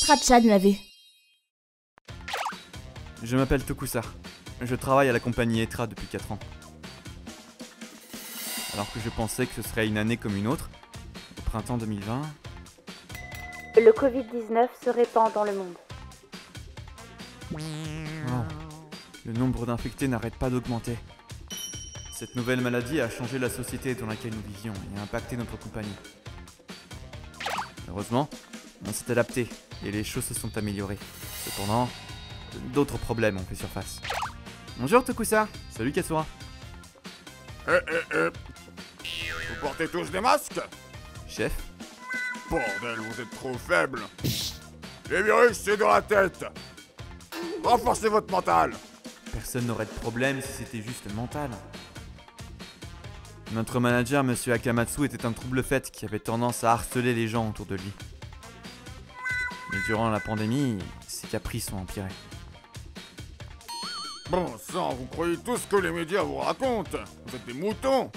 Ratchan l'a vu. Je m'appelle Tokusa. Je travaille à la compagnie Etra depuis 4 ans. Alors que je pensais que ce serait une année comme une autre, au printemps 2020... Le Covid-19 se répand dans le monde. Wow. Le nombre d'infectés n'arrête pas d'augmenter. Cette nouvelle maladie a changé la société dans laquelle nous vivions et a impacté notre compagnie. Heureusement, on s'est adapté et les choses se sont améliorées. Cependant, d'autres problèmes ont fait surface. Bonjour Tokusa. Salut Katsura. Vous portez tous des masques? Chef? Bordel, vous êtes trop faibles. Les virus, c'est dans la tête. Renforcez votre mental. Personne n'aurait de problème si c'était juste mental. Notre manager, Monsieur Akamatsu, était un trouble-fête qui avait tendance à harceler les gens autour de lui. Mais durant la pandémie, ses caprices ont empiré. Bon sang, vous croyez tout ce que les médias vous racontent? Vous êtes des moutons.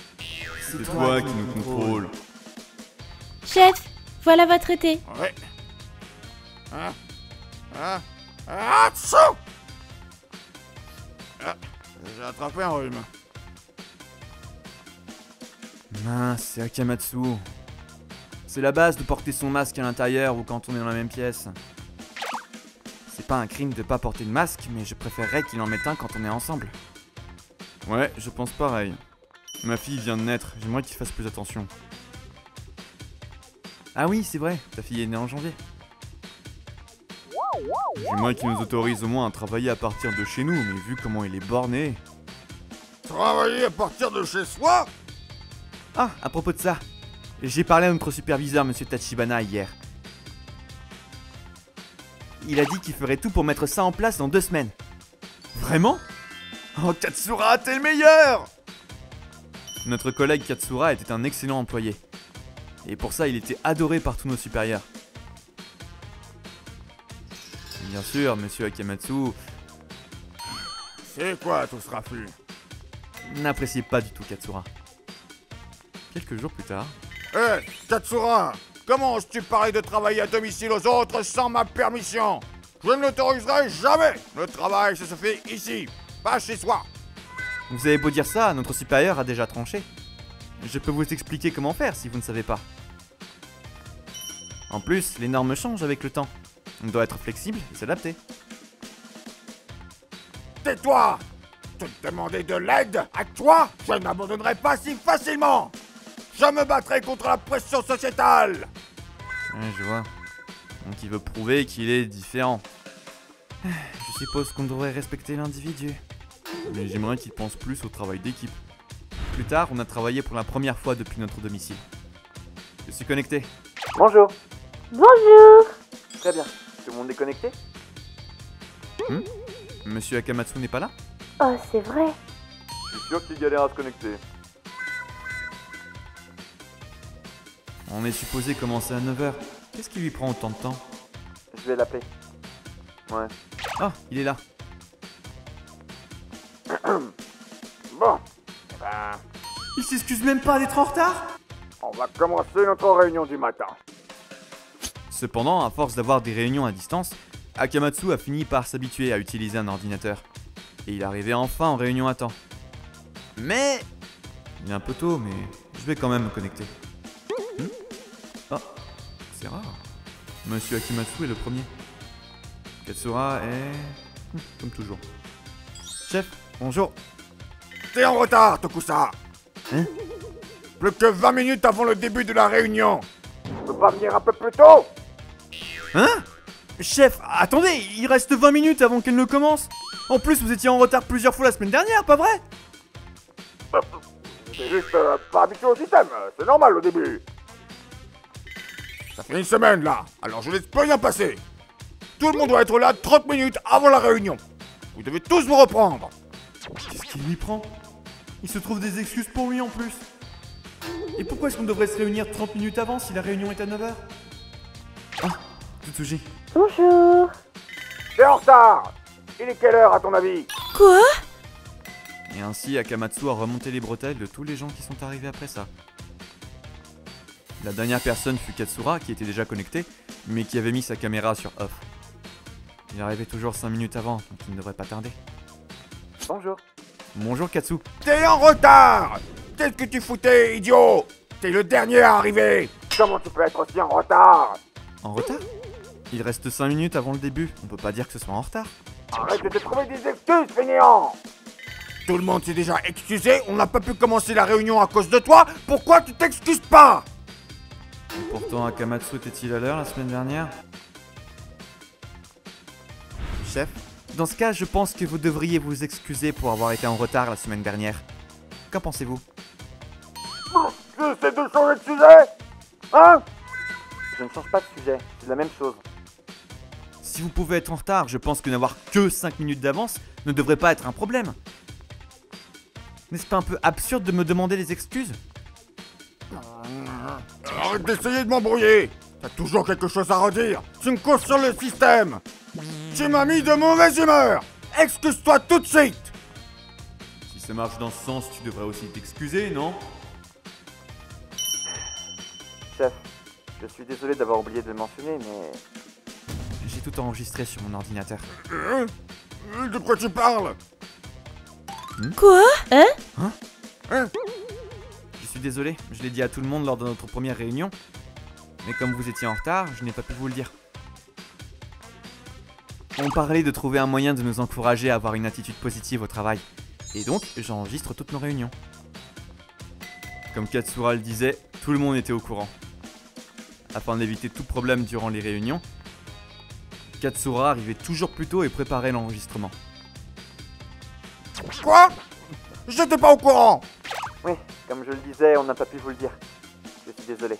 C'est toi qui nous contrôles. Chef, voilà votre thé. Ouais. Atchou! J'ai attrapé un rhume. Mince, c'est Akamatsu. C'est la base de porter son masque à l'intérieur ou quand on est dans la même pièce. C'est pas un crime de pas porter de masque, mais je préférerais qu'il en mette un quand on est ensemble. Ouais, je pense pareil. Ma fille vient de naître, j'aimerais qu'il fasse plus attention. Ah oui, c'est vrai, ta fille est née en janvier. J'aimerais qu'il nous autorise au moins à travailler à partir de chez nous, mais vu comment il est borné... Travailler à partir de chez soi? Ah, à propos de ça, j'ai parlé à notre superviseur, Monsieur Tachibana, hier. Il a dit qu'il ferait tout pour mettre ça en place dans 2 semaines. Vraiment? Oh, Katsura, t'es le meilleur! Notre collègue Katsura était un excellent employé. Et pour ça, il était adoré par tous nos supérieurs. Bien sûr, Monsieur Akamatsu C'est quoi tout ce raffut? n'appréciait pas du tout Katsura. Quelques jours plus tard... Hé, Katsura! Comment oses-tu parler de travailler à domicile aux autres sans ma permission? Je ne l'autoriserai jamais! Le travail, ça se fait ici, pas chez soi! Vous avez beau dire ça, notre supérieur a déjà tranché. Je peux vous expliquer comment faire si vous ne savez pas. En plus, les normes changent avec le temps. On doit être flexible et s'adapter. Tais-toi! Te demander de l'aide à toi, je n'abandonnerai pas si facilement! Je me battrai contre la pression sociétale! Ouais, je vois. Donc il veut prouver qu'il est différent. Je suppose qu'on devrait respecter l'individu. Mais j'aimerais qu'il pense plus au travail d'équipe. Plus tard, on a travaillé pour la première fois depuis notre domicile. Je suis connecté. Bonjour. Bonjour. Très bien. Tout le monde est connecté? Monsieur Akamatsu n'est pas là? Oh, c'est vrai. Je suis sûr qu'il galère à se connecter. On est supposé commencer à 9h. Qu'est-ce qui lui prend autant de temps? Je vais l'appeler. Ouais. Ah, il est là. Bon, eh ben, Il s'excuse même pas d'être en retard? on va commencer notre réunion du matin. Cependant, à force d'avoir des réunions à distance, Akamatsu a fini par s'habituer à utiliser un ordinateur. Et il arrivait enfin en réunion à temps. Mais... il est un peu tôt, mais je vais quand même me connecter. Ah, c'est rare. Monsieur Akamatsu est le premier. Katsura est... comme toujours. Chef, bonjour. T'es en retard, Tokusa! Hein? Plus que 20 minutes avant le début de la réunion! Tu peux pas venir un peu plus tôt? Hein? Chef, attendez, il reste 20 minutes avant qu'elle ne commence. En plus, vous étiez en retard plusieurs fois la semaine dernière, pas vrai? J'étais juste pas habitué au système, c'est normal au début. Ça fait une semaine là, alors je laisse plus rien passer. Tout le monde doit être là 30 minutes avant la réunion. Vous devez tous vous reprendre. Qu'est-ce qu'il lui prend? Il se trouve des excuses pour lui en plus. Et pourquoi est-ce qu'on devrait se réunir 30 minutes avant si la réunion est à 9h? Ah, Tsutsuji. Bonjour. T'es en retard. Il est quelle heure à ton avis? Quoi? Et ainsi, Akamatsu a remonté les bretelles de tous les gens qui sont arrivés après ça. La dernière personne fut Katsura qui était déjà connecté, mais qui avait mis sa caméra sur off. Il arrivait toujours 5 minutes avant, donc il ne devrait pas tarder. Bonjour. Bonjour Katsu. T'es en retard! Qu'est-ce que tu foutais, idiot? T'es le dernier à arriver! Comment tu peux être aussi en retard? En retard? Il reste 5 minutes avant le début, on peut pas dire que ce soit en retard. Arrête de te trouver des excuses, fainéant! Tout le monde s'est déjà excusé, on n'a pas pu commencer la réunion à cause de toi, pourquoi tu t'excuses pas? Et pourtant, Akamatsu était-il à l'heure la semaine dernière? Chef, dans ce cas, je pense que vous devriez vous excuser pour avoir été en retard la semaine dernière. Qu'en pensez-vous? J'essaie de changer de sujet! Hein? Je ne change pas de sujet, c'est la même chose. Si vous pouvez être en retard, je pense que n'avoir que 5 minutes d'avance ne devrait pas être un problème. N'est-ce pas un peu absurde de me demander des excuses? Arrête d'essayer de m'embrouiller! T'as toujours quelque chose à redire! Tu me causes sur le système! Tu m'as mis de mauvaise humeur! Excuse-toi tout de suite! Si ça marche dans ce sens, tu devrais aussi t'excuser, non? Chef, je suis désolé d'avoir oublié de le mentionner, mais... J'ai tout enregistré sur mon ordinateur. De quoi tu parles? Quoi? Hein? Je suis désolé, je l'ai dit à tout le monde lors de notre première réunion, mais comme vous étiez en retard, je n'ai pas pu vous le dire. On parlait de trouver un moyen de nous encourager à avoir une attitude positive au travail, et donc j'enregistre toutes nos réunions. Comme Katsura le disait, tout le monde était au courant. Afin d'éviter tout problème durant les réunions, Katsura arrivait toujours plus tôt et préparait l'enregistrement. Quoi? J'étais pas au courant! Oui, comme je le disais, on n'a pas pu vous le dire. Je suis désolé.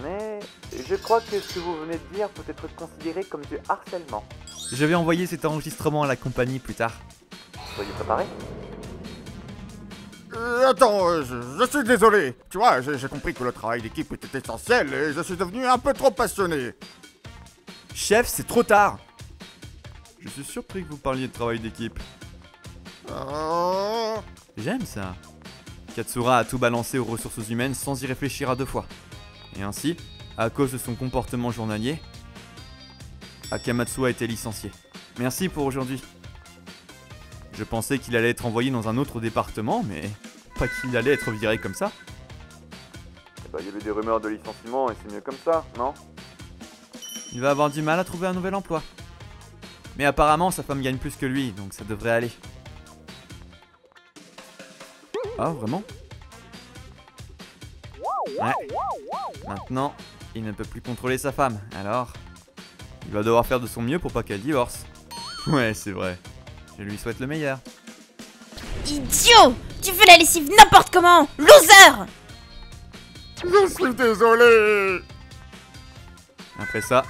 Mais je crois que ce que vous venez de dire peut être considéré comme du harcèlement. Je vais envoyer cet enregistrement à la compagnie plus tard. Soyez préparés. Attends, je suis désolé. Tu vois, j'ai compris que le travail d'équipe était essentiel et je suis devenu un peu trop passionné. Chef, c'est trop tard! Je suis surpris que vous parliez de travail d'équipe. J'aime ça. Katsura a tout balancé aux ressources humaines sans y réfléchir à deux fois. Et ainsi, à cause de son comportement journalier, Akamatsu a été licencié. Merci pour aujourd'hui. Je pensais qu'il allait être envoyé dans un autre département, mais pas qu'il allait être viré comme ça. Il y avait des rumeurs de licenciement et c'est mieux comme ça, non? Il va avoir du mal à trouver un nouvel emploi. Mais apparemment, sa femme gagne plus que lui, donc ça devrait aller. Ah, vraiment? Ouais. Maintenant, il ne peut plus contrôler sa femme, alors... il va devoir faire de son mieux pour pas qu'elle divorce. Ouais, c'est vrai. Je lui souhaite le meilleur. Idiot! Tu fais la lessive n'importe comment! Loser! Je suis désolé. Après ça,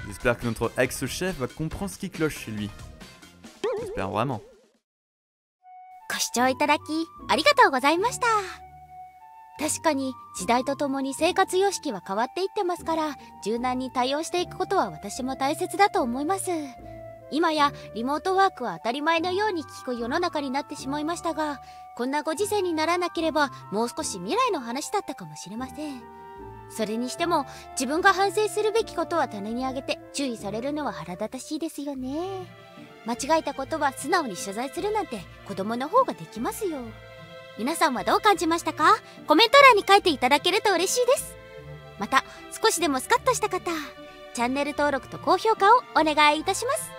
j'espère que notre ex-chef va comprendre ce qui cloche chez lui. J'espère vraiment. ご視聴いただきありがとうございました。確かに時代とともに生活様式は変わっていってますから、柔軟に対応していくことは私も大切だと思います。今やリモートワークは当たり前のように聞く世の中になってしまいましたが、こんなご時世にならなければもう少し未来の話だったかもしれません。それにしても自分が反省するべきことは棚に上げて注意されるのは腹立たしいですよね。間違えたことは素直に謝罪するなんて子供の方ができますよ。皆さんはどう感じましたか？コメント欄に書いていただけると嬉しいです。また少しでもスカッとした方、チャンネル登録と高評価をお願いいたします。